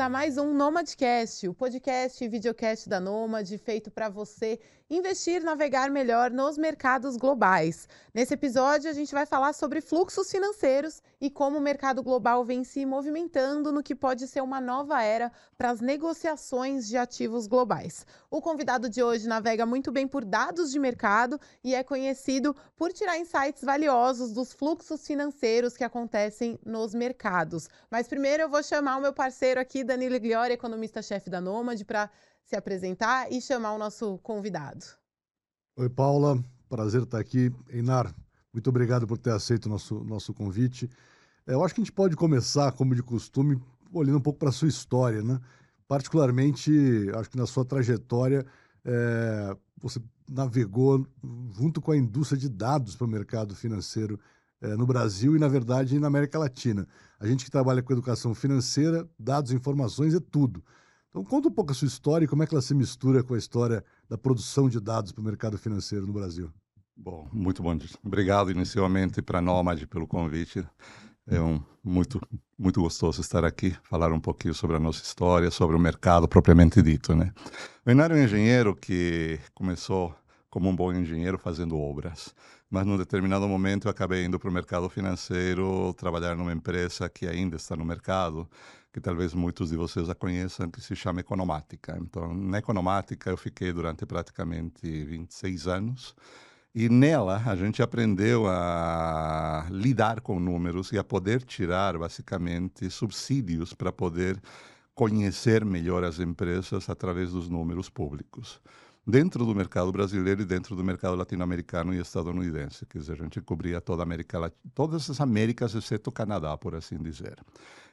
a mais um Nomadcast, o podcast e videocast da Nomad, feito para você investir, navegar melhor nos mercados globais. Nesse episódio, a gente vai falar sobre fluxos financeiros e como o mercado global vem se movimentando no que pode ser uma nova era para as negociações de ativos globais. O convidado de hoje navega muito bem por dados de mercado e é conhecido por tirar insights valiosos dos fluxos financeiros que acontecem nos mercados. Mas primeiro eu vou chamar o meu parceiro aqui, Danilo Gliori, economista-chefe da Nomad, para se apresentar e chamar o nosso convidado. Oi, Paula. Prazer estar aqui. Einar, muito obrigado por ter aceito o nosso convite. Eu acho que a gente pode começar, como de costume, olhando um pouco para a sua história, né? Particularmente, acho que na sua trajetória, você navegou junto com a indústria de dados para o mercado financeiro no Brasil e, na verdade, na América Latina. A gente que trabalha com educação financeira, dados, informações é tudo. Então, conta um pouco a sua história e como é que ela se mistura com a história da produção de dados para o mercado financeiro no Brasil. Bom, muito bom. Obrigado inicialmente para a Nomad pelo convite. É muito gostoso estar aqui, falar um pouquinho sobre a nossa história, sobre o mercado propriamente dito, né? O Einar é um engenheiro que começou como um bom engenheiro fazendo obras, mas num determinado momento eu acabei indo para o mercado financeiro, trabalhar numa empresa que ainda está no mercado, que talvez muitos de vocês a conheçam, que se chama Economática. Então, na Economática eu fiquei durante praticamente 26 anos, e nela a gente aprendeu a lidar com números e a poder tirar, basicamente, subsídios para poder conhecer melhor as empresas através dos números públicos. Dentro do mercado brasileiro e dentro do mercado latino-americano e estadunidense. Quer dizer, a gente cobria toda a América Latina, todas as Américas, exceto o Canadá, por assim dizer.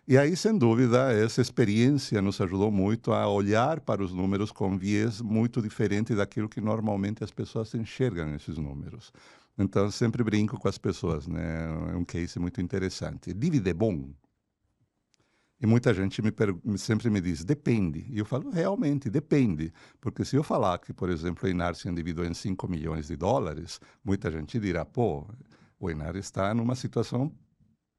E aí, sem dúvida, essa experiência nos ajudou muito a olhar para os números com viés muito diferente daquilo que normalmente as pessoas enxergam esses números. Então, sempre brinco com as pessoas, né? É um case muito interessante. Dívida é bom? E muita gente sempre me diz, depende. E eu falo, realmente, depende. Porque se eu falar que, por exemplo, o Einar se endividou em 5 milhões de dólares, muita gente dirá, pô, o Einar está numa situação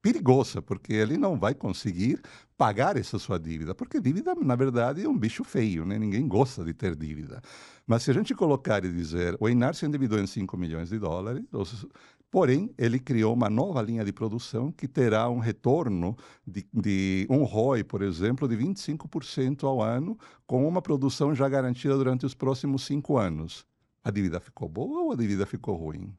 perigosa, porque ele não vai conseguir pagar essa sua dívida, porque dívida, na verdade, é um bicho feio, né? Ninguém gosta de ter dívida. Mas se a gente colocar e dizer, o Einar se endividou em 5 milhões de dólares, porém, ele criou uma nova linha de produção que terá um retorno de um ROI, por exemplo, de 25% ao ano, com uma produção já garantida durante os próximos 5 anos. A dívida ficou boa ou a dívida ficou ruim?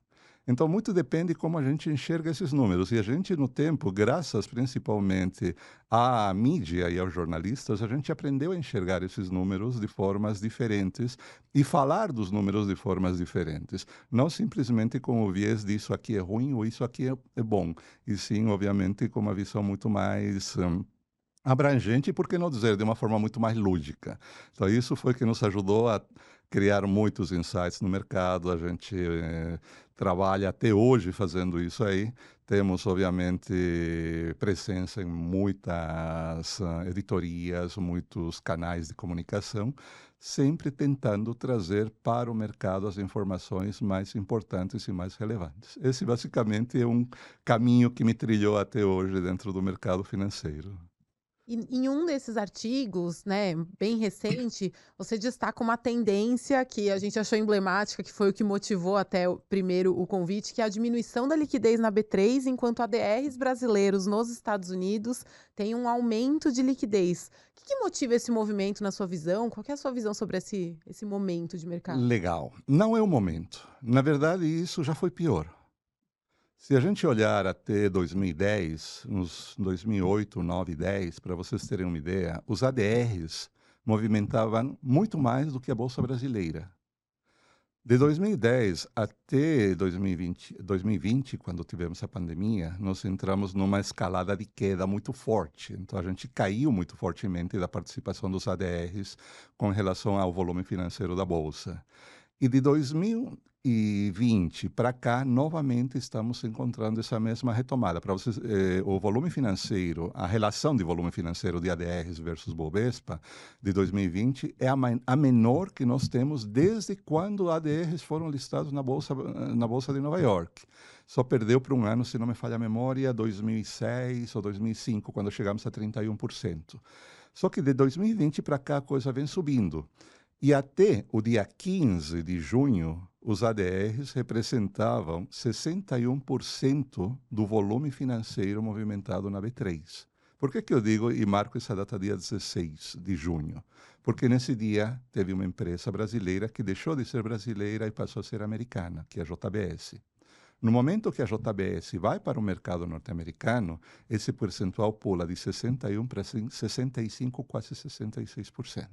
Então, muito depende como a gente enxerga esses números. E a gente, no tempo, graças principalmente à mídia e aos jornalistas, a gente aprendeu a enxergar esses números de formas diferentes e falar dos números de formas diferentes. Não simplesmente com o viés de isso aqui é ruim ou isso aqui é bom. E sim, obviamente, com uma visão muito mais abrangente, e por que não dizer, de uma forma muito mais lúdica. Então, isso foi que nos ajudou a criar muitos insights no mercado. A gente trabalha até hoje fazendo isso aí. Temos, obviamente, presença em muitas editorias, muitos canais de comunicação, sempre tentando trazer para o mercado as informações mais importantes e mais relevantes. Esse, basicamente, é um caminho que me trilhou até hoje dentro do mercado financeiro. E em um desses artigos, né, bem recente, você destaca uma tendência que a gente achou emblemática, que foi o que motivou até primeiro o convite, que é a diminuição da liquidez na B3, enquanto ADRs brasileiros nos Estados Unidos têm um aumento de liquidez. O que motiva esse movimento na sua visão? Qual que é a sua visão sobre esse momento de mercado? Legal. Não é o momento. Na verdade, isso já foi pior. Se a gente olhar até 2010, uns 2008, 9, 10, para vocês terem uma ideia, os ADRs movimentavam muito mais do que a Bolsa Brasileira. De 2010 até 2020, quando tivemos a pandemia, nós entramos numa escalada de queda muito forte. Então, a gente caiu muito fortemente da participação dos ADRs com relação ao volume financeiro da Bolsa. E de 2020 para cá, novamente estamos encontrando essa mesma retomada. Para vocês, o volume financeiro, a relação de volume financeiro de ADRs versus Bovespa de 2020 é a menor que nós temos desde quando ADRs foram listados na Bolsa de Nova York. Só perdeu por um ano, se não me falha a memória, 2006 ou 2005, quando chegamos a 31%. Só que de 2020 para cá a coisa vem subindo. E até o dia 15 de junho, os ADRs representavam 61% do volume financeiro movimentado na B3. Por que eu digo e marco essa data dia 16 de junho? Porque nesse dia teve uma empresa brasileira que deixou de ser brasileira e passou a ser americana, que é a JBS. No momento que a JBS vai para o mercado norte-americano, esse percentual pula de 61 para 65, quase 66%.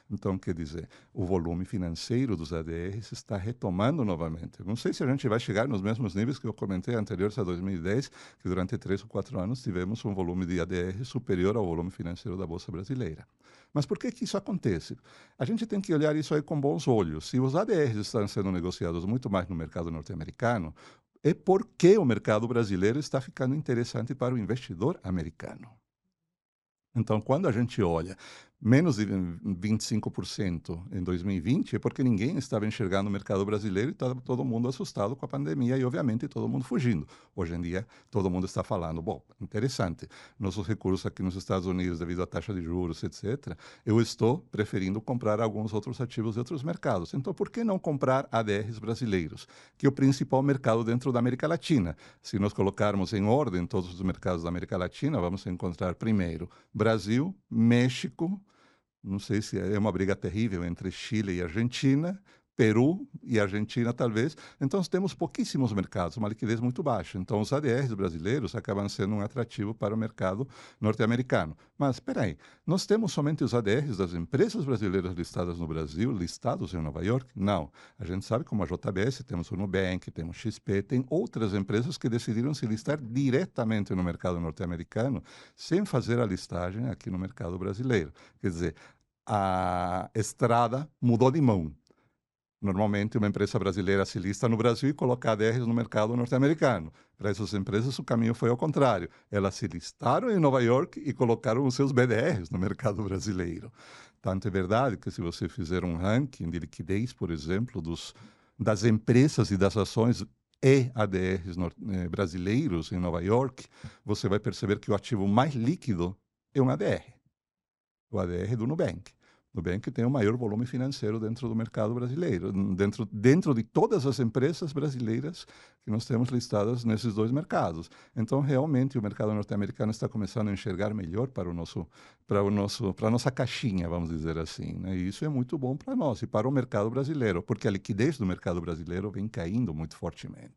Então, quer dizer, o volume financeiro dos ADRs está retomando novamente. Não sei se a gente vai chegar nos mesmos níveis que eu comentei anteriores a 2010, que durante 3 ou 4 anos tivemos um volume de ADR superior ao volume financeiro da Bolsa Brasileira. Mas por que isso acontece? A gente tem que olhar isso aí com bons olhos. Se os ADRs estão sendo negociados muito mais no mercado norte-americano, é porque o mercado brasileiro está ficando interessante para o investidor americano. Então, quando a gente olha menos de 25% em 2020, é porque ninguém estava enxergando o mercado brasileiro e estava todo mundo assustado com a pandemia e, obviamente, todo mundo fugindo. Hoje em dia, todo mundo está falando, bom, interessante, nossos recursos aqui nos Estados Unidos, devido à taxa de juros, etc., eu estou preferindo comprar alguns outros ativos de outros mercados. Então, por que não comprar ADRs brasileiros, que é o principal mercado dentro da América Latina? Se nós colocarmos em ordem todos os mercados da América Latina, vamos encontrar primeiro Brasil, México, não sei se é uma briga terrível entre Chile e Argentina, Peru e Argentina, talvez. Então, nós temos pouquíssimos mercados, uma liquidez muito baixa. Então, os ADRs brasileiros acabam sendo um atrativo para o mercado norte-americano. Mas, espera aí, nós temos somente os ADRs das empresas brasileiras listadas no Brasil, listados em Nova York? Não. A gente sabe, como a JBS, temos o Nubank, temos XP, tem outras empresas que decidiram se listar diretamente no mercado norte-americano, sem fazer a listagem aqui no mercado brasileiro. Quer dizer, a estrada mudou de mão. Normalmente, uma empresa brasileira se lista no Brasil e coloca ADRs no mercado norte-americano. Para essas empresas, o caminho foi ao contrário. Elas se listaram em Nova York e colocaram os seus BDRs no mercado brasileiro. Tanto é verdade que, se você fizer um ranking de liquidez, por exemplo, das empresas e das ações e ADRs brasileiros em Nova York, você vai perceber que o ativo mais líquido é um ADR. O ADR do Nubank. O Nubank tem o maior volume financeiro dentro do mercado brasileiro, dentro de todas as empresas brasileiras que nós temos listadas nesses dois mercados. Então, realmente, o mercado norte-americano está começando a enxergar melhor para a nossa caixinha, vamos dizer assim, né? E isso é muito bom para nós e para o mercado brasileiro, porque a liquidez do mercado brasileiro vem caindo muito fortemente.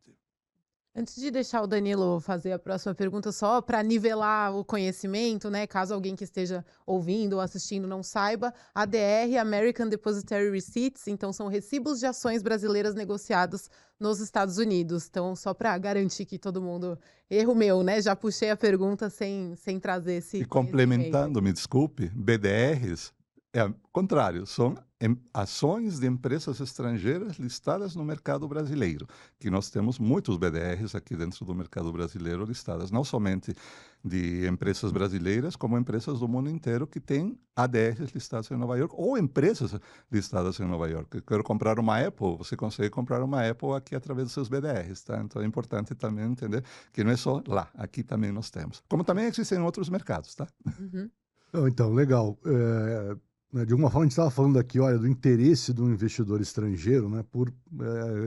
Antes de deixar o Danilo fazer a próxima pergunta, só para nivelar o conhecimento, né? Caso alguém que esteja ouvindo ou assistindo não saiba, ADR, American Depositary Receipts, então são recibos de ações brasileiras negociados nos Estados Unidos. Então, só para garantir que todo mundo... Erro meu, né? Já puxei a pergunta sem trazer esse E conhecimento. complementando, me desculpe, BDRs é o contrário, são ações de empresas estrangeiras listadas no mercado brasileiro, que nós temos muitos BDRs aqui dentro do mercado brasileiro listadas, não somente de empresas brasileiras, como empresas do mundo inteiro que têm ADRs listados em Nova York, ou empresas listadas em Nova York. Eu quero comprar uma Apple, você consegue comprar uma Apple aqui através dos seus BDRs, tá? Então é importante também entender que não é só lá, aqui também nós temos. Como também existem outros mercados, tá? Uhum. Então, legal. De alguma forma, a gente estava falando aqui, olha, do interesse do investidor estrangeiro, né, por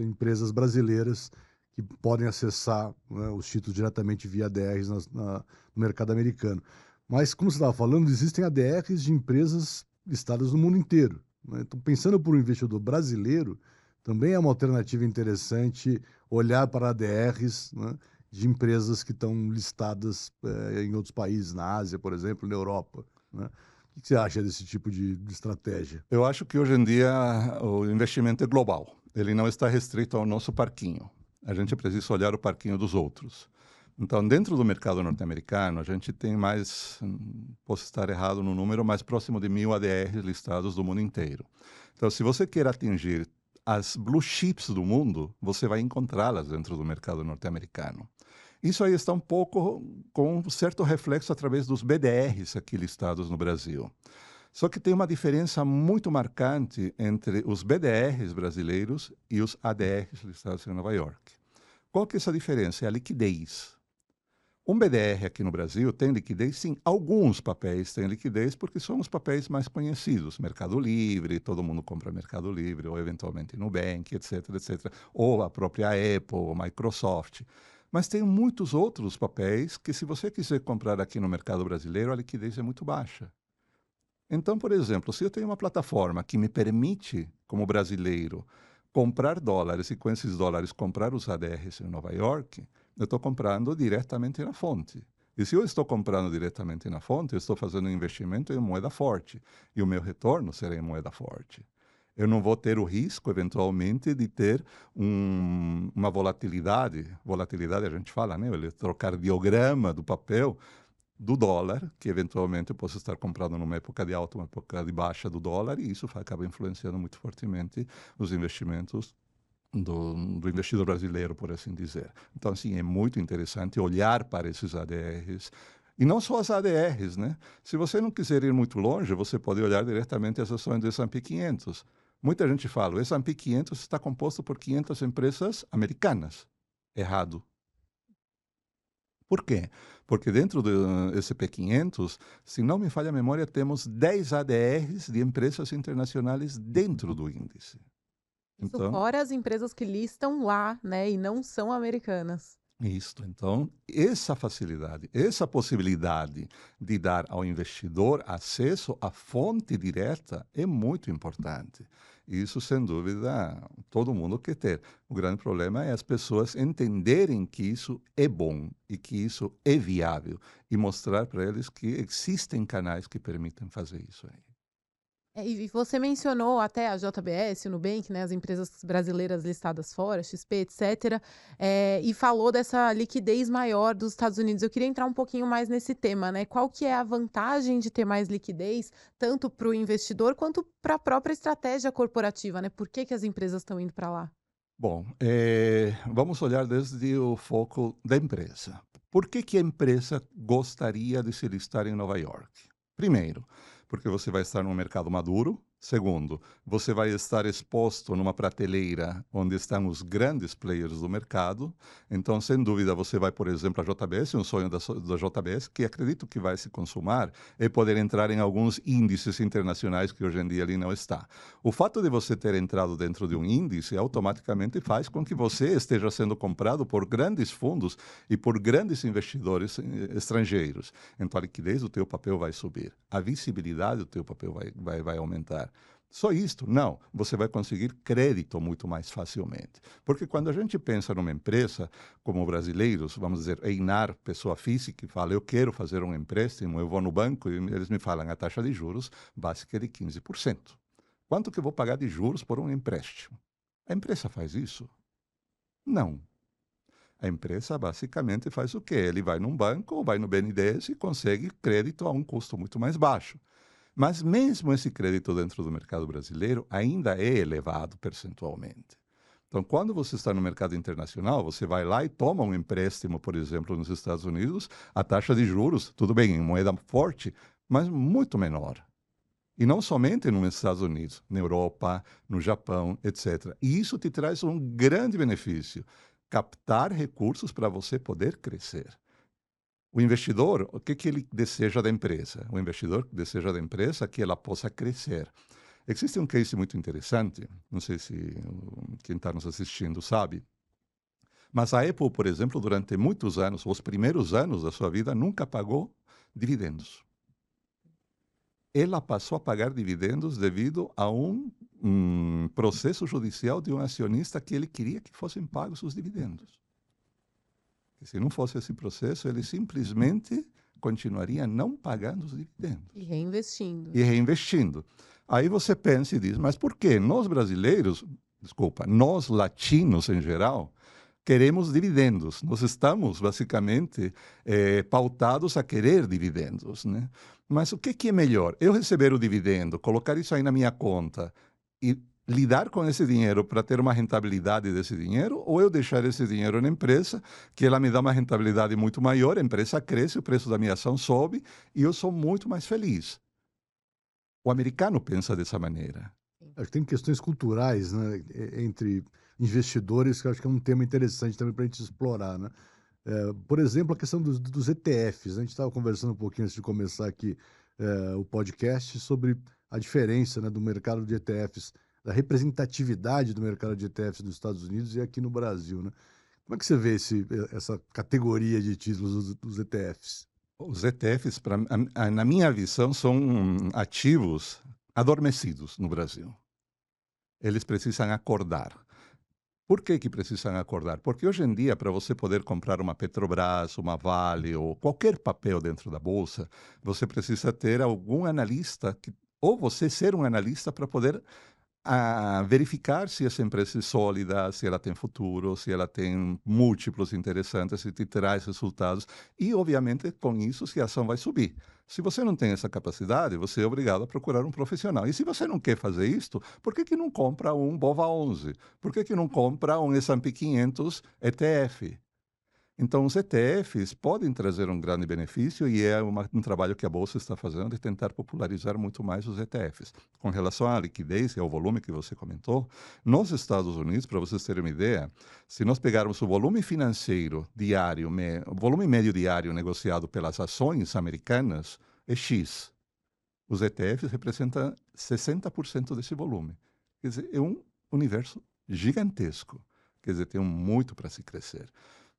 empresas brasileiras que podem acessar, né, os títulos diretamente via ADRs no mercado americano. Mas, como você estava falando, existem ADRs de empresas listadas no mundo inteiro, né? Então, pensando por um investidor brasileiro, também é uma alternativa interessante olhar para ADRs, né, de empresas que estão listadas em outros países, na Ásia, por exemplo, na Europa, né? O que você acha desse tipo de estratégia? Eu acho que hoje em dia o investimento é global. Ele não está restrito ao nosso parquinho. A gente precisa olhar o parquinho dos outros. Então, dentro do mercado norte-americano, a gente tem mais, posso estar errado no número, mais próximo de 1.000 ADRs listados do mundo inteiro. Então, se você quer atingir as blue chips do mundo, você vai encontrá-las dentro do mercado norte-americano. Isso aí está um pouco com um certo reflexo através dos BDRs aqui listados no Brasil. Só que tem uma diferença muito marcante entre os BDRs brasileiros e os ADRs listados em Nova York. Qual que é essa diferença? É a liquidez. Um BDR aqui no Brasil tem liquidez? Sim, alguns papéis têm liquidez porque são os papéis mais conhecidos. Mercado Livre, todo mundo compra Mercado Livre, ou eventualmente Nubank, etc, etc. Ou a própria Apple, ou Microsoft. Mas tem muitos outros papéis que, se você quiser comprar aqui no mercado brasileiro, a liquidez é muito baixa. Então, por exemplo, se eu tenho uma plataforma que me permite, como brasileiro, comprar dólares e com esses dólares comprar os ADRs em Nova York, eu estou comprando diretamente na fonte. E se eu estou comprando diretamente na fonte, eu estou fazendo um investimento em moeda forte. E o meu retorno será em moeda forte. Eu não vou ter o risco, eventualmente, de ter uma volatilidade. Volatilidade, a gente fala, né? O eletrocardiograma do papel do dólar, que eventualmente eu posso estar comprando numa época de alta, uma época de baixa do dólar, e isso acaba influenciando muito fortemente os investimentos do investidor brasileiro, por assim dizer. Então, assim, é muito interessante olhar para esses ADRs, e não só as ADRs, né? Se você não quiser ir muito longe, você pode olhar diretamente as ações do S&P 500. Muita gente fala, o S&P 500 está composto por 500 empresas americanas. Errado. Por quê? Porque dentro do SP500, se não me falha a memória, temos 10 ADRs de empresas internacionais dentro do índice. Isso Então, fora as empresas que listam lá, né, e não são americanas. então, essa facilidade, essa possibilidade de dar ao investidor acesso à fonte direta é muito importante. Isso, sem dúvida, todo mundo quer ter. O grande problema é as pessoas entenderem que isso é bom e que isso é viável e mostrar para eles que existem canais que permitem fazer isso aí. E você mencionou até a JBS, o Nubank, né, as empresas brasileiras listadas fora, XP, etc., e falou dessa liquidez maior dos Estados Unidos. Eu queria entrar um pouquinho mais nesse tema, né? Qual que é a vantagem de ter mais liquidez, tanto para o investidor quanto para a própria estratégia corporativa, né? Por que que as empresas estão indo para lá? Bom, vamos olhar desde o foco da empresa. Por que que a empresa gostaria de se listar em Nova York? Primeiro, porque você vai estar num mercado maduro. Segundo, você vai estar exposto numa prateleira onde estão os grandes players do mercado. Então, sem dúvida, você vai, por exemplo, a JBS, um sonho da JBS, que acredito que vai se consumar, é poder entrar em alguns índices internacionais que hoje em dia ali não está. O fato de você ter entrado dentro de um índice automaticamente faz com que você esteja sendo comprado por grandes fundos e por grandes investidores estrangeiros. Então, a liquidez do teu papel vai subir, a visibilidade do teu papel vai aumentar. Só isto? Não. Você vai conseguir crédito muito mais facilmente. Porque quando a gente pensa numa empresa, como brasileiros, vamos dizer, Einar, pessoa física, que fala, eu quero fazer um empréstimo, eu vou no banco e eles me falam, a taxa de juros básica é de 15%. Quanto que eu vou pagar de juros por um empréstimo? A empresa faz isso? Não. A empresa basicamente faz o quê? Ele vai num banco ou vai no BNDES e consegue crédito a um custo muito mais baixo. Mas mesmo esse crédito dentro do mercado brasileiro ainda é elevado percentualmente. Então, quando você está no mercado internacional, você vai lá e toma um empréstimo, por exemplo, nos Estados Unidos, a taxa de juros, tudo bem, em moeda forte, mas muito menor. E não somente nos Estados Unidos, na Europa, no Japão, etc. E isso te traz um grande benefício: captar recursos para você poder crescer. O investidor, o que que ele deseja da empresa? O investidor deseja da empresa que ela possa crescer. Existe um case muito interessante, não sei se quem está nos assistindo sabe, mas a Apple, por exemplo, durante muitos anos, os primeiros anos da sua vida, nunca pagou dividendos. Ela passou a pagar dividendos devido a um processo judicial de um acionista que ele queria que fossem pagos os dividendos. Que se não fosse esse processo, ele simplesmente continuaria não pagando os dividendos. E reinvestindo. E reinvestindo. Aí você pensa e diz, mas por quê? Nós brasileiros, desculpa, nós latinos em geral, queremos dividendos. Nós estamos, basicamente, pautados a querer dividendos, né? Mas o que é melhor? Eu receber o dividendo, colocar isso aí na minha conta e lidar com esse dinheiro para ter uma rentabilidade desse dinheiro, ou eu deixar esse dinheiro na empresa, que ela me dá uma rentabilidade muito maior, a empresa cresce, o preço da minha ação sobe e eu sou muito mais feliz. O americano pensa dessa maneira. Acho que tem questões culturais, né, entre investidores, que eu acho que é um tema interessante também para a gente explorar, né? Por exemplo, a questão dos ETFs. A gente estava conversando um pouquinho antes de começar aqui o podcast sobre a diferença, né, do mercado de ETFs, da representatividade do mercado de ETFs nos Estados Unidos e aqui no Brasil, né? Como é que você vê essa categoria de títulos dos ETFs? Os ETFs, na minha visão, são ativos adormecidos no Brasil. Eles precisam acordar. Por que precisam acordar? Porque hoje em dia, para você poder comprar uma Petrobras, uma Vale ou qualquer papel dentro da bolsa, você precisa ter algum analista, ou você ser um analista para poder verificar se essa empresa é sólida, se ela tem futuro, se ela tem múltiplos interessantes, se te traz resultados e, obviamente, com isso, se a ação vai subir. Se você não tem essa capacidade, você é obrigado a procurar um profissional. E se você não quer fazer isto, por que não compra um BOVA11? Por que não compra um S&P 500 ETF? Então, os ETFs podem trazer um grande benefício e é um trabalho que a Bolsa está fazendo de tentar popularizar muito mais os ETFs. Com relação à liquidez e ao volume que você comentou, nos Estados Unidos, para vocês terem uma ideia, se nós pegarmos o volume financeiro diário, o volume médio diário negociado pelas ações americanas, é X. Os ETFs representam 60% desse volume. Quer dizer, é um universo gigantesco. Quer dizer, tem muito para se crescer.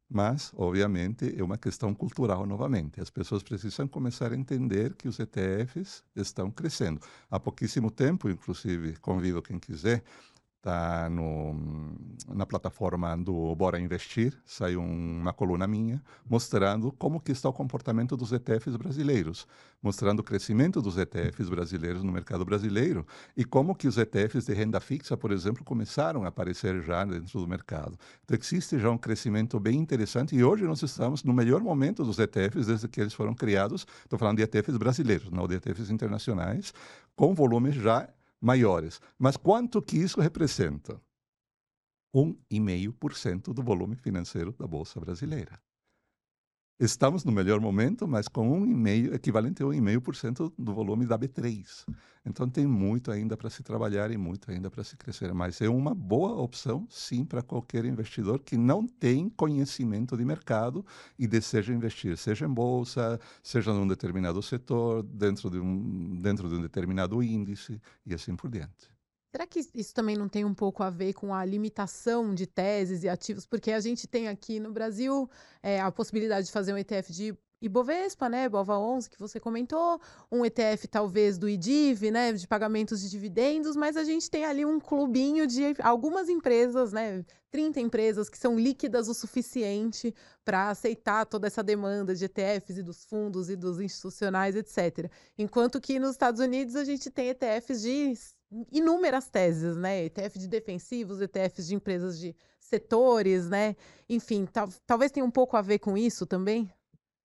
Mas, obviamente, é uma questão cultural novamente. As pessoas precisam começar a entender que os ETFs estão crescendo. Há pouquíssimo tempo, inclusive, convido quem quiser, está na plataforma do Bora Investir, saiu uma coluna minha, mostrando como que está o comportamento dos ETFs brasileiros, mostrando o crescimento dos ETFs brasileiros no mercado brasileiro e como que os ETFs de renda fixa, por exemplo, começaram a aparecer já dentro do mercado. Então, existe já um crescimento bem interessante e hoje nós estamos no melhor momento dos ETFs desde que eles foram criados. Estou falando de ETFs brasileiros, não de ETFs internacionais, com volumes já maiores. Mas quanto que isso representa? 1,5% do volume financeiro da Bolsa Brasileira. Estamos no melhor momento, mas com 1,5%, equivalente a 1,5% do volume da B3. Então tem muito ainda para se trabalhar e muito ainda para se crescer. Mas é uma boa opção, sim, para qualquer investidor que não tem conhecimento de mercado e deseja investir, seja em bolsa, seja num determinado setor, dentro de um determinado índice e assim por diante. Será que isso também não tem um pouco a ver com a limitação de teses e ativos? Porque a gente tem aqui no Brasil a possibilidade de fazer um ETF de Ibovespa, né, BOVA11, que você comentou, um ETF talvez do IDIV, né, de pagamentos de dividendos, mas a gente tem ali um clubinho de algumas empresas, né, 30 empresas que são líquidas o suficiente para aceitar toda essa demanda de ETFs e dos fundos e dos institucionais, etc. Enquanto que nos Estados Unidos a gente tem ETFs de inúmeras teses, né? ETF de defensivos, ETFs de empresas de setores, né? Enfim, talvez tenha um pouco a ver com isso também.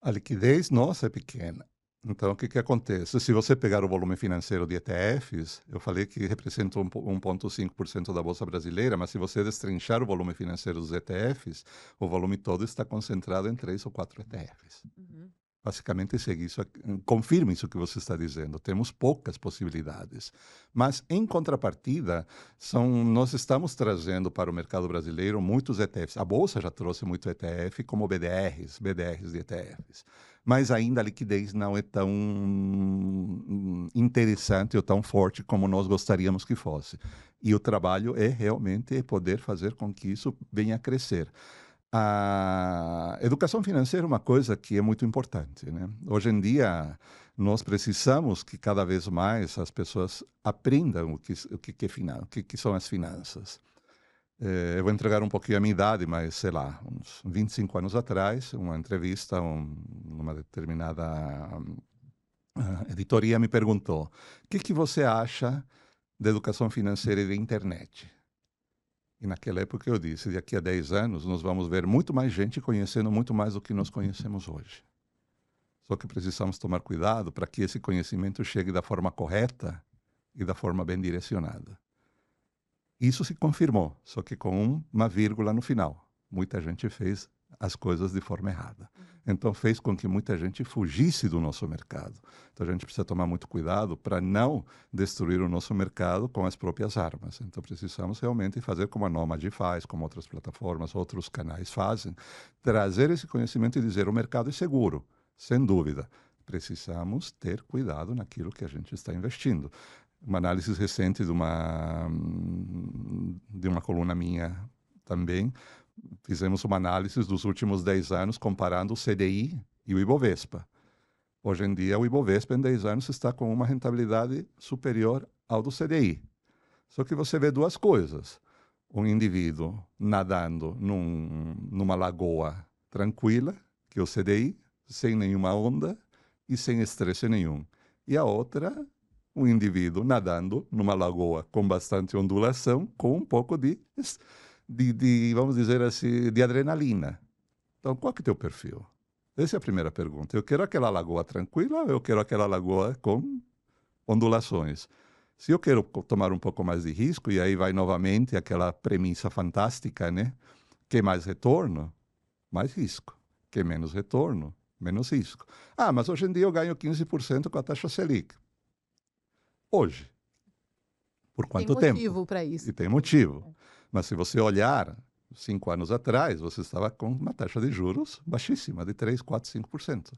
A liquidez nossa é pequena. Então, o que acontece? Se você pegar o volume financeiro de ETFs, eu falei que representa 1,5% da Bolsa Brasileira, mas se você destrinchar o volume financeiro dos ETFs, o volume todo está concentrado em 3 ou 4 ETFs. Uhum. Basicamente, confirma isso que você está dizendo. Temos poucas possibilidades. Mas, em contrapartida, nós estamos trazendo para o mercado brasileiro muitos ETFs. A Bolsa já trouxe muito ETF, como BDRs de ETFs. Mas ainda a liquidez não é tão interessante ou tão forte como nós gostaríamos que fosse. E o trabalho é realmente poder fazer com que isso venha a crescer. A educação financeira é uma coisa que é muito importante, né? Hoje em dia, nós precisamos que cada vez mais as pessoas aprendam o que são as finanças. Eu vou entregar um pouquinho a minha idade, mas, sei lá, uns 25 anos atrás, uma entrevista, numa determinada editoria me perguntou: o que você acha da educação financeira e da internet? E naquela época eu disse, daqui a 10 anos nós vamos ver muito mais gente conhecendo muito mais do que nós conhecemos hoje. Só que precisamos tomar cuidado para que esse conhecimento chegue da forma correta e da forma bem direcionada. Isso se confirmou, só que com uma vírgula no final. Muita gente fez as coisas de forma errada. Então fez com que muita gente fugisse do nosso mercado. Então a gente precisa tomar muito cuidado para não destruir o nosso mercado com as próprias armas. Então precisamos realmente fazer como a Nomad faz, como outras plataformas, outros canais fazem, trazer esse conhecimento e dizer o mercado é seguro, sem dúvida. Precisamos ter cuidado naquilo que a gente está investindo. Uma análise recente de uma coluna minha também, fizemos uma análise dos últimos 10 anos comparando o CDI e o Ibovespa. Hoje em dia, o Ibovespa em 10 anos está com uma rentabilidade superior ao do CDI. Só que você vê duas coisas. Um indivíduo nadando numa lagoa tranquila, que é o CDI, sem nenhuma onda e sem estresse nenhum. E a outra, um indivíduo nadando numa lagoa com bastante ondulação, com um pouco de vamos dizer assim, de adrenalina. Então, qual que é o teu perfil? Essa é a primeira pergunta. Eu quero aquela lagoa tranquila ou eu quero aquela lagoa com ondulações? Se eu quero tomar um pouco mais de risco, e aí vai novamente aquela premissa fantástica, né? Que mais retorno, mais risco. Que menos retorno, menos risco. Ah, mas hoje em dia eu ganho 15% com a taxa Selic. Hoje. Por quanto tempo? Tem motivo para isso. E tem motivo. Mas se você olhar 5 anos atrás, você estava com uma taxa de juros baixíssima, de 3, 4, 5%.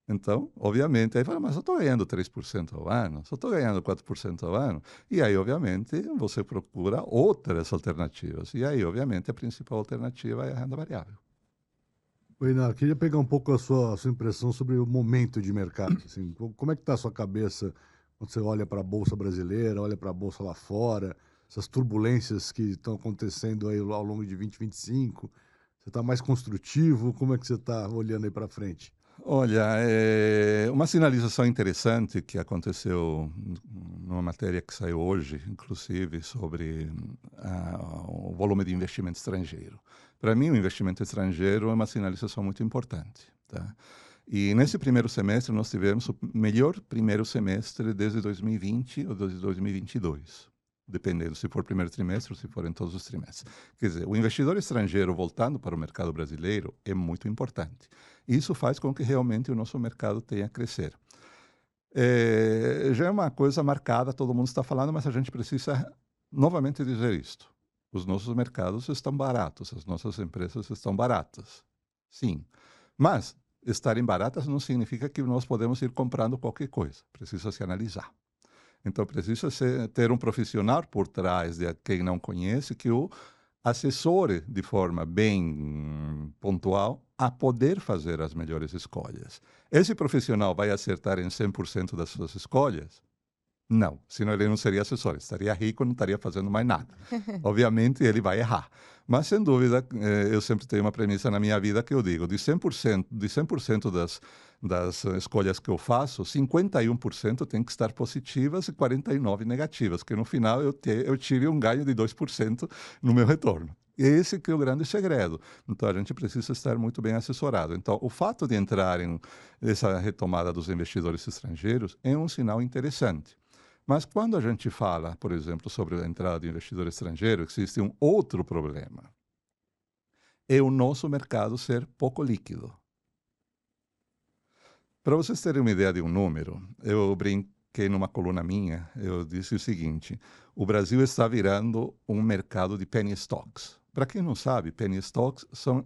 Então, obviamente, aí fala, mas eu estou ganhando 3% ao ano, só estou ganhando 4% ao ano. E aí, obviamente, você procura outras alternativas. E aí, obviamente, a principal alternativa é a renda variável. Inar, queria pegar um pouco a sua impressão sobre o momento de mercado. Assim, como é que está a sua cabeça quando você olha para a Bolsa brasileira, olha para a Bolsa lá fora, essas turbulências que estão acontecendo aí ao longo de 2025? Você está mais construtivo? Como é que você está olhando aí para frente? Olha, uma sinalização interessante que aconteceu numa matéria que saiu hoje, inclusive, sobre o volume de investimento estrangeiro. Para mim, o investimento estrangeiro é uma sinalização muito importante, tá? E nesse primeiro semestre, nós tivemos o melhor primeiro semestre desde 2020 ou desde 2022. Dependendo se for primeiro trimestre ou se for em todos os trimestres. Quer dizer, o investidor estrangeiro voltando para o mercado brasileiro é muito importante. Isso faz com que realmente o nosso mercado tenha a crescer. Já é uma coisa marcada, todo mundo está falando, mas a gente precisa novamente dizer isto. Os nossos mercados estão baratos, as nossas empresas estão baratas. Sim, mas estarem baratas não significa que nós podemos ir comprando qualquer coisa. Precisa se analisar. Então, precisa ter um profissional por trás de quem não conhece, que o assessore de forma bem pontual a poder fazer as melhores escolhas. Esse profissional vai acertar em 100% das suas escolhas? Não, senão ele não seria assessor, estaria rico, não estaria fazendo mais nada. Obviamente, ele vai errar. Mas, sem dúvida, eu sempre tenho uma premissa na minha vida que eu digo, de 100% das escolhas que eu faço, 51% tem que estar positivas e 49% negativas, que no final eu tire um ganho de 2% no meu retorno. Esse que é o grande segredo. Então, a gente precisa estar muito bem assessorado. Então, o fato de entrar nessa retomada dos investidores estrangeiros é um sinal interessante. Mas quando a gente fala, por exemplo, sobre a entrada de investidor estrangeiro, existe um outro problema. É o nosso mercado ser pouco líquido. Para vocês terem uma ideia de um número, eu brinquei numa coluna minha, eu disse o seguinte, o Brasil está virando um mercado de penny stocks. Para quem não sabe, penny stocks são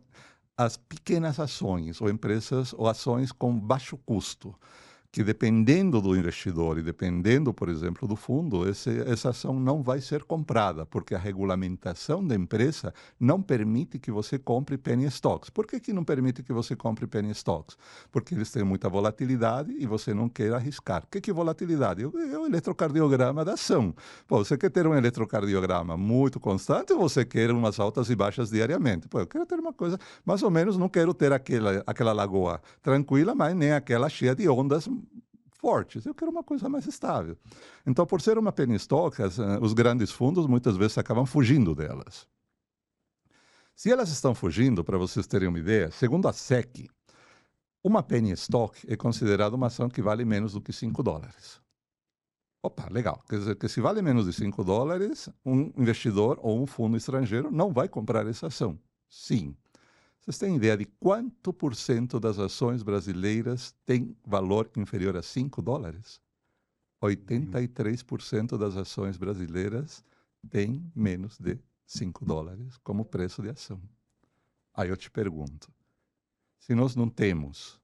as pequenas ações ou empresas ou ações com baixo custo, que dependendo do investidor e dependendo, por exemplo, do fundo, essa ação não vai ser comprada, porque a regulamentação da empresa não permite que você compre penny stocks. Por que não permite que você compre penny stocks? Porque eles têm muita volatilidade e você não quer arriscar. O que é volatilidade? É o eletrocardiograma da ação. Pô, você quer ter um eletrocardiograma muito constante ou você quer umas altas e baixas diariamente? Pô, eu quero ter uma coisa, mais ou menos, não quero ter aquela lagoa tranquila, mas nem aquela cheia de ondas fortes. Eu quero uma coisa mais estável. Então, por ser uma penny stock, os grandes fundos muitas vezes acabam fugindo delas. Se elas estão fugindo, para vocês terem uma ideia, segundo a SEC, uma penny stock é considerada uma ação que vale menos do que $5. Opa, legal. Quer dizer que se vale menos de $5, um investidor ou um fundo estrangeiro não vai comprar essa ação. Sim. Vocês têm ideia de quanto por cento das ações brasileiras tem valor inferior a 5 dólares? 83% das ações brasileiras têm menos de 5 dólares como preço de ação. Aí eu te pergunto, se nós não temos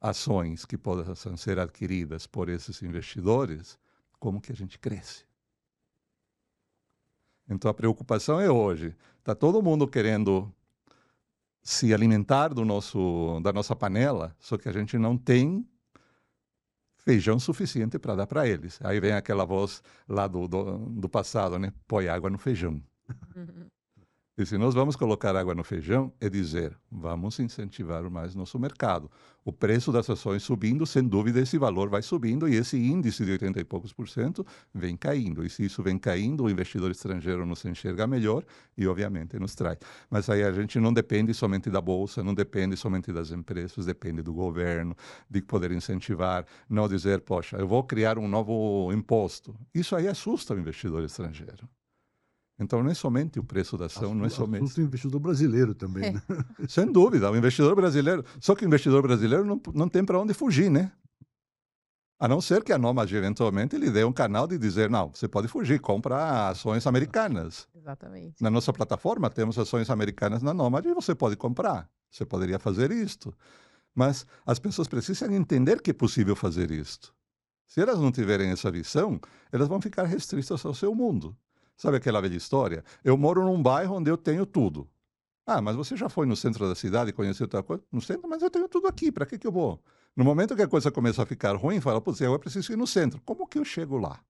ações que possam ser adquiridas por esses investidores, como que a gente cresce? Então a preocupação é hoje, está todo mundo querendo se alimentar da nossa panela, só que a gente não tem feijão suficiente para dar para eles. Aí vem aquela voz lá do passado, né? Põe água no feijão. Uhum. E se nós vamos colocar água no feijão, é dizer, vamos incentivar mais nosso mercado. O preço das ações subindo, sem dúvida, esse valor vai subindo e esse índice de 80 e poucos por cento vem caindo. E se isso vem caindo, o investidor estrangeiro nos enxerga melhor e, obviamente, nos traz. Mas aí a gente não depende somente da Bolsa, não depende somente das empresas, depende do governo, de poder incentivar, não dizer, poxa, eu vou criar um novo imposto. Isso aí assusta o investidor estrangeiro. Então, não é somente o preço da ação, não é somente... Assusta o investidor brasileiro também, né? Sem dúvida, o investidor brasileiro... Só que o investidor brasileiro não tem para onde fugir, né? A não ser que a Nomad, eventualmente, lhe dê um canal de dizer, não, você pode fugir, compra ações americanas. Exatamente. Na nossa plataforma, temos ações americanas na Nomad e você pode comprar. Você poderia fazer isto. Mas as pessoas precisam entender que é possível fazer isto. Se elas não tiverem essa visão, elas vão ficar restritas ao seu mundo. Sabe aquela velha história? Eu moro num bairro onde eu tenho tudo. Ah, mas você já foi no centro da cidade e conheceu outra coisa? No centro, mas eu tenho tudo aqui, para que eu vou? No momento que a coisa começa a ficar ruim, fala, putz, eu preciso ir no centro. Como que eu chego lá?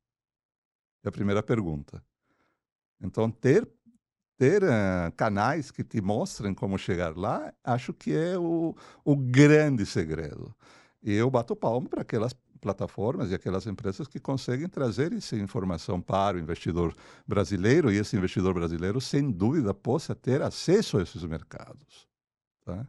É a primeira pergunta. Então, ter canais que te mostrem como chegar lá, acho que é o grande segredo. E eu bato palmo para aquelas plataformas e aquelas empresas que conseguem trazer essa informação para o investidor brasileiro e esse investidor brasileiro, sem dúvida, possa ter acesso a esses mercados. Tá?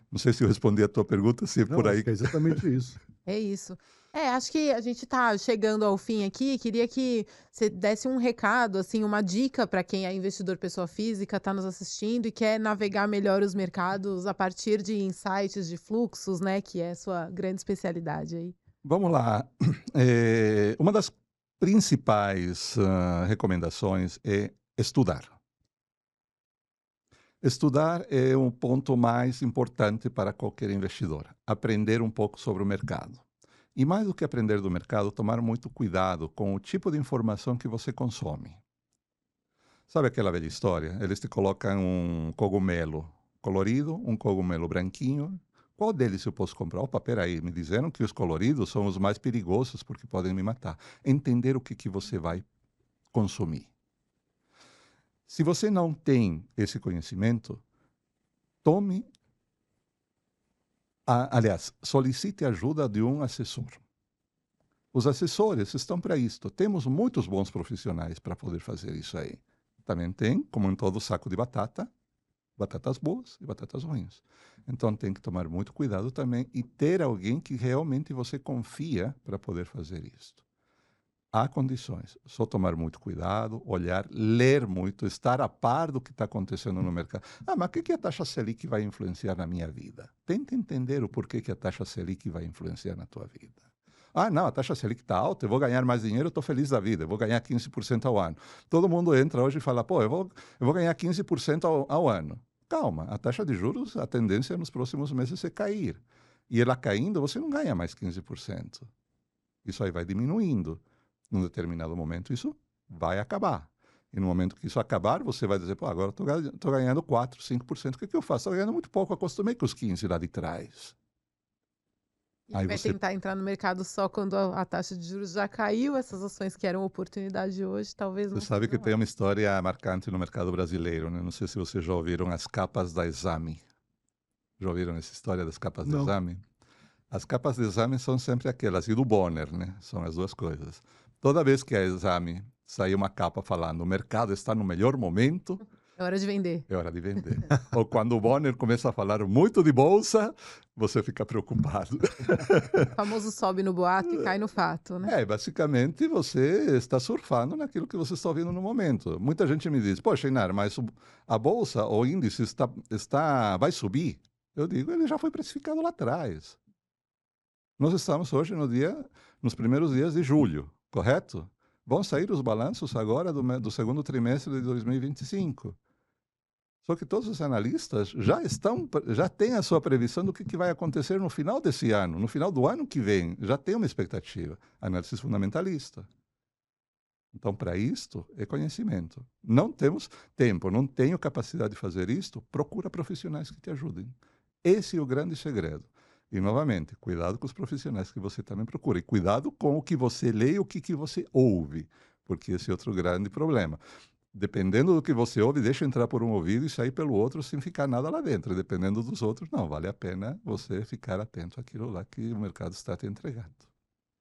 Não sei se eu respondi a tua pergunta, se é por aí. Acho que é exatamente isso. É isso. Acho que a gente está chegando ao fim aqui. Queria que você desse um recado, assim, uma dica para quem é investidor pessoa física, está nos assistindo e quer navegar melhor os mercados a partir de insights de fluxos, né? Que é a sua grande especialidade aí. Vamos lá. Uma das principais recomendações é estudar. Estudar é um ponto mais importante para qualquer investidor. Aprender um pouco sobre o mercado. E mais do que aprender do mercado, tomar muito cuidado com o tipo de informação que você consome. Sabe aquela velha história? Eles te colocam um cogumelo colorido, um cogumelo branquinho. Qual deles eu posso comprar? Opa, peraí, me disseram que os coloridos são os mais perigosos porque podem me matar. Entender o que você vai consumir. Se você não tem esse conhecimento, solicite ajuda de um assessor. Os assessores estão para isto. Temos muitos bons profissionais para poder fazer isso aí. Também tem, como em todo saco de batata, batatas boas e batatas ruins. Então tem que tomar muito cuidado também e ter alguém que realmente você confia para poder fazer isto. Há condições. Só tomar muito cuidado, olhar, ler muito, estar a par do que está acontecendo no mercado. Ah, mas o que a taxa Selic vai influenciar na minha vida? Tenta entender o porquê que a taxa Selic vai influenciar na tua vida. Ah, não, a taxa Selic está alta, eu vou ganhar mais dinheiro, eu estou feliz da vida, eu vou ganhar 15% ao ano. Todo mundo entra hoje e fala, pô, eu vou ganhar 15% ao ano. Calma, a taxa de juros, a tendência nos próximos meses é cair. E ela caindo, você não ganha mais 15%. Isso aí vai diminuindo. Num determinado momento, isso vai acabar. E no momento que isso acabar, você vai dizer, pô, agora estou ganhando 4%, 5%. O que eu faço? Estou ganhando muito pouco, acostumei com os 15% lá de trás. E aí vai tentar entrar no mercado só quando a taxa de juros já caiu, essas ações que eram oportunidade hoje, talvez não. Você sabe que tem uma história marcante no mercado brasileiro, né? Não sei se vocês já ouviram as capas da Exame. Já ouviram essa história das capas da Exame? As capas de Exame são sempre aquelas, e do Bonner, né? São as duas coisas. Toda vez que a Exame sair uma capa falando o mercado está no melhor momento, É hora de vender. É hora de vender. Ou quando o Bonner começa a falar muito de bolsa, você fica preocupado. O famoso sobe no boato e cai no fato, né? Basicamente você está surfando naquilo que você está ouvindo no momento. Muita gente me diz, poxa, Inar, mas a bolsa, o índice vai subir? Eu digo, ele já foi precificado lá atrás. Nós estamos hoje nos primeiros dias de julho, correto? Vão sair os balanços agora do segundo trimestre de 2025. Só que todos os analistas já têm a sua previsão do que vai acontecer no final desse ano, no final do ano que vem, já tem uma expectativa. Análise fundamentalista. Então, para isto, é conhecimento. Não temos tempo, não tenho capacidade de fazer isto, procura profissionais que te ajudem. Esse é o grande segredo. E, novamente, cuidado com os profissionais que você também procura. E cuidado com o que você lê e o que você ouve, porque esse é outro grande problema. Dependendo do que você ouve, deixa entrar por um ouvido e sair pelo outro sem ficar nada lá dentro. Dependendo dos outros, não. Vale a pena você ficar atento àquilo lá que o mercado está te entregando.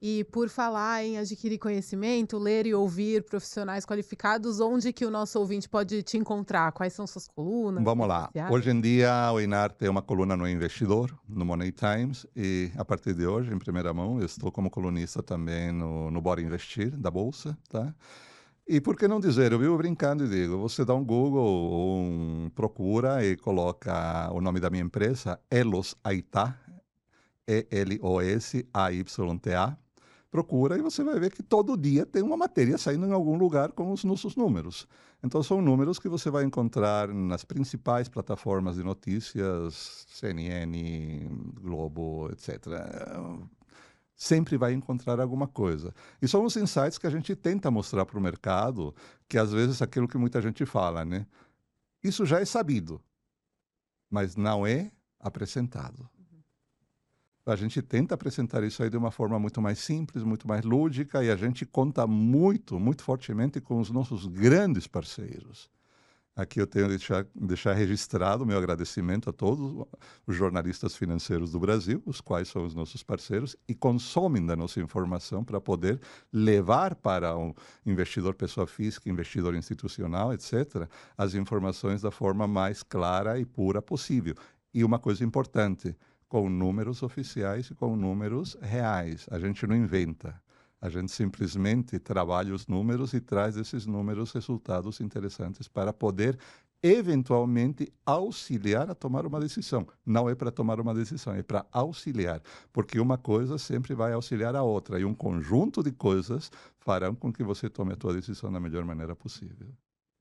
E por falar em adquirir conhecimento, ler e ouvir profissionais qualificados, onde que o nosso ouvinte pode te encontrar? Quais são suas colunas? Vamos lá. Hoje em dia, o Inar tem uma coluna no Investidor, no Money Times, e a partir de hoje, em primeira mão, eu estou como colunista também no Bora Investir, da Bolsa, tá? E por que não dizer, eu vivo brincando e digo, você dá um Google ou procura e coloca o nome da minha empresa, Elos Aita, ELOSAYTA, procura e você vai ver que todo dia tem uma matéria saindo em algum lugar com os nossos números. Então são números que você vai encontrar nas principais plataformas de notícias, CNN, Globo, etc. Sempre vai encontrar alguma coisa. E são os insights que a gente tenta mostrar para o mercado, que às vezes é aquilo que muita gente fala, né? Isso já é sabido, mas não é apresentado. A gente tenta apresentar isso aí de uma forma muito mais simples, muito mais lúdica, e a gente conta muito, muito fortemente com os nossos grandes parceiros. Aqui eu tenho que deixar registrado o meu agradecimento a todos os jornalistas financeiros do Brasil, os quais são os nossos parceiros, e consomem da nossa informação para poder levar para um investidor pessoa física, investidor institucional, etc., as informações da forma mais clara e pura possível. E uma coisa importante, com números oficiais e com números reais. A gente não inventa. A gente simplesmente trabalha os números e traz desses números resultados interessantes para poder, eventualmente, auxiliar a tomar uma decisão. Não é para tomar uma decisão, é para auxiliar. Porque uma coisa sempre vai auxiliar a outra. E um conjunto de coisas farão com que você tome a sua decisão da melhor maneira possível.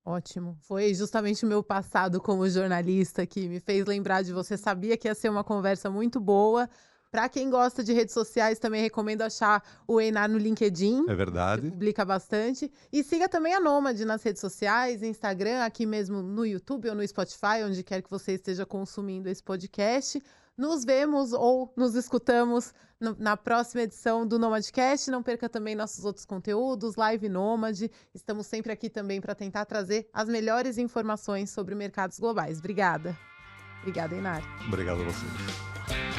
Ótimo. Foi justamente o meu passado como jornalista que me fez lembrar de você. Sabia que ia ser uma conversa muito boa. Para quem gosta de redes sociais, também recomendo achar o Einar no LinkedIn. É verdade. Ele publica bastante. E siga também a Nômade nas redes sociais, Instagram, aqui mesmo no YouTube ou no Spotify, onde quer que você esteja consumindo esse podcast. Nos vemos ou nos escutamos na próxima edição do Nomadcast. Não perca também nossos outros conteúdos, Live Nômade. Estamos sempre aqui também para tentar trazer as melhores informações sobre mercados globais. Obrigada. Obrigada, Einar. Obrigado a vocês.